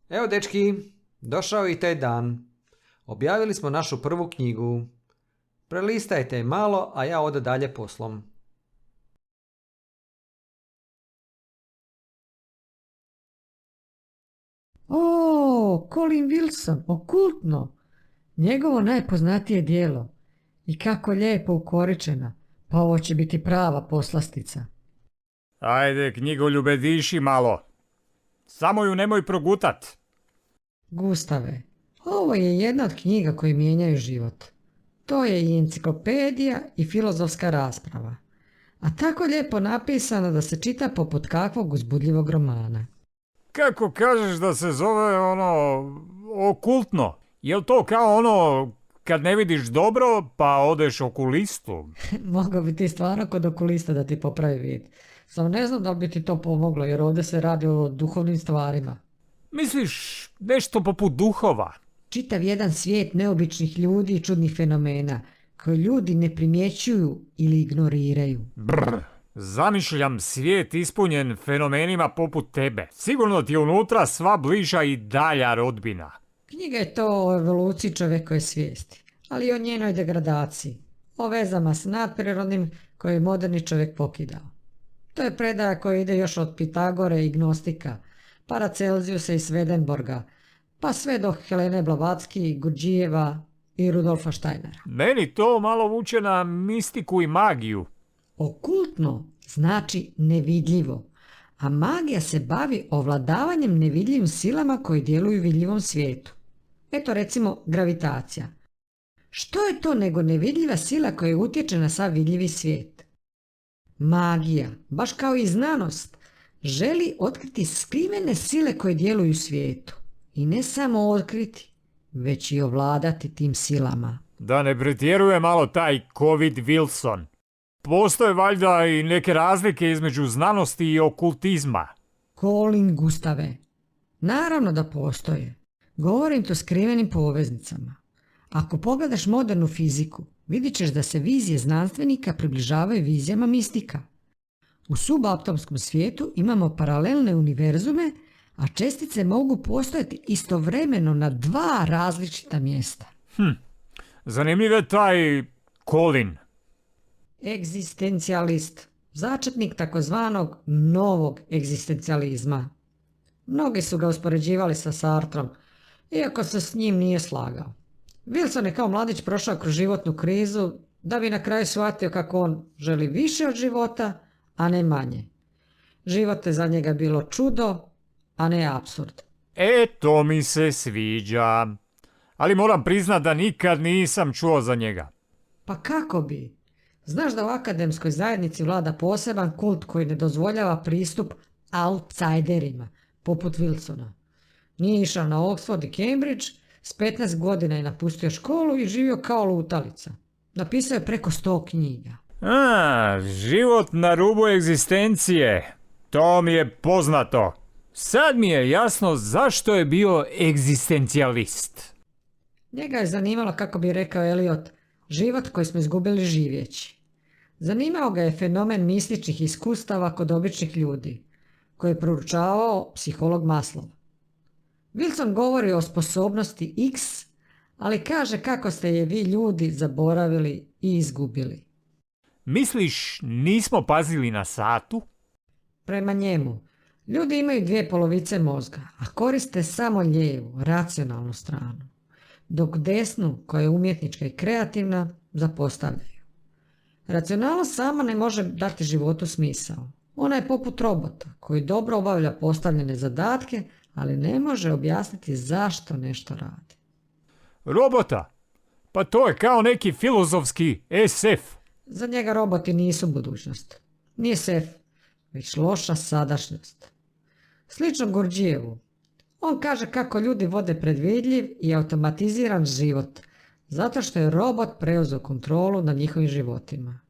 Evo dečki, došao je i taj dan. Objavili smo našu prvu knjigu. Prelistajte je malo, a ja odo dalje poslom. O, Colin Wilson, okultno. Njegovo najpoznatije djelo. I kako lijepo ukoričena. Pa ovo će biti prava poslastica. Ajde, knjigoljube, diši malo. Samo ju nemoj progutat. Gustave, ovo je jedna od knjiga koje mijenjaju život. To je i enciklopedija i filozofska rasprava. A tako lijepo napisano da se čita poput kakvog uzbudljivog romana. Kako kažeš da se zove okultno? Jel to kao ono kad ne vidiš dobro pa odeš okulistu? Mogao bi ti stvarno kod okulista da ti popravi vid. Samo ne znam da li bi ti to pomoglo jer ovdje se radi o duhovnim stvarima. Misliš nešto poput duhova? Čitav jedan svijet neobičnih ljudi i čudnih fenomena koje ljudi ne primjećuju ili ignoriraju. Brr, zamišljam svijet ispunjen fenomenima poput tebe. Sigurno ti je unutra sva bliža i dalja rodbina. Knjiga je to o evoluciji čovjekove svijesti, ali i o njenoj degradaciji, o vezama s nadprirodnim koje je moderni čovjek pokidao. To je predaja koja ide još od Pitagore i Gnostika, Paracelzijusa i Swedenborga, pa sve do Helene Blavatsky, Gurdjijeva i Rudolfa Steinera. Meni to malo vuče na mistiku i magiju. Okultno znači nevidljivo, a magija se bavi ovladavanjem nevidljivim silama koje djeluju u vidljivom svijetu. Eto recimo gravitacija. Što je to nego nevidljiva sila koja utječe na sav vidljivi svijet? Magija, baš kao i znanost, želi otkriti skrivene sile koje djeluju u svijetu. I ne samo otkriti, već i ovladati tim silama. Da ne pretjeruje malo taj Covid Wilson. Postoje valjda i neke razlike između znanosti i okultizma. Colin, Gustave. Naravno da postoje. Govorim to skrivenim poveznicama. Ako pogledaš modernu fiziku, vidit ćeš da se vizije znanstvenika približavaju vizijama mistika. U subatomskom svijetu imamo paralelne univerzume, a čestice mogu postojati istovremeno na dva različita mjesta. Zanimljiv je taj Colin. Egzistencijalist, začetnik takozvanog novog egzistencijalizma. Mnogi su ga uspoređivali sa Sartrom, iako se s njim nije slagao. Wilson je kao mladić prošao kroz životnu krizu da bi na kraju shvatio kako on želi više od života, a ne manje. Život je za njega bilo čudo, a ne apsurd. To mi se sviđa. Ali moram priznat da nikad nisam čuo za njega. Pa kako bi? Znaš da u akademskoj zajednici vlada poseban kult koji ne dozvoljava pristup outsiderima, poput Wilsona. Nije išao na Oxford i Cambridge, s 15 godina je napustio školu i živio kao lutalica. Napisao je preko 100 knjiga. Život na rubu egzistencije. To mi je poznato. Sad mi je jasno zašto je bio egzistencijalist. Njega je zanimalo, kako bi rekao Eliot, život koji smo izgubili živjeći. Zanimao ga je fenomen mističnih iskustava kod običnih ljudi, koji je proučavao psiholog Maslow. Wilson govori o sposobnosti X, ali kaže kako ste je vi ljudi zaboravili i izgubili. Misliš, nismo pazili na satu? Prema njemu, ljudi imaju dvije polovice mozga, a koriste samo lijevu, racionalnu stranu, dok desnu, koja je umjetnička i kreativna, zapostavljaju. Racionalnost sama ne može dati životu smisao. Ona je poput robota, koji dobro obavlja postavljene zadatke, ali ne može objasniti zašto nešto radi. Robota? Pa to je kao neki filozofski SF. Za njega roboti nisu budućnost. Nije SF, već loša sadašnjost. Slično Gurdjijevu. On kaže kako ljudi vode predvidljiv i automatiziran život, zato što je robot preuzeo kontrolu nad njihovim životima.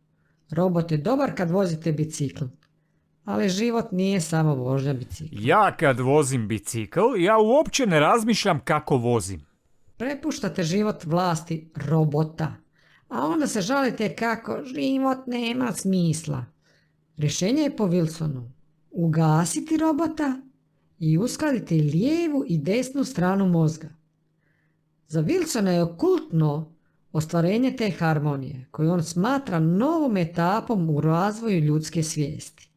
Robot je dobar kad vozite bicikl, ali život nije samo vožnja bicikla. Ja kad vozim bicikl, ja uopće ne razmišljam kako vozim. Prepuštate život vlasti robota, a onda se žalite kako život nema smisla. Rješenje je po Wilsonu. Ugasiti robota i uskladiti lijevu i desnu stranu mozga. Za Wilsona je okultno ostvarenje te harmonije, koju on smatra novom etapom u razvoju ljudske svijesti.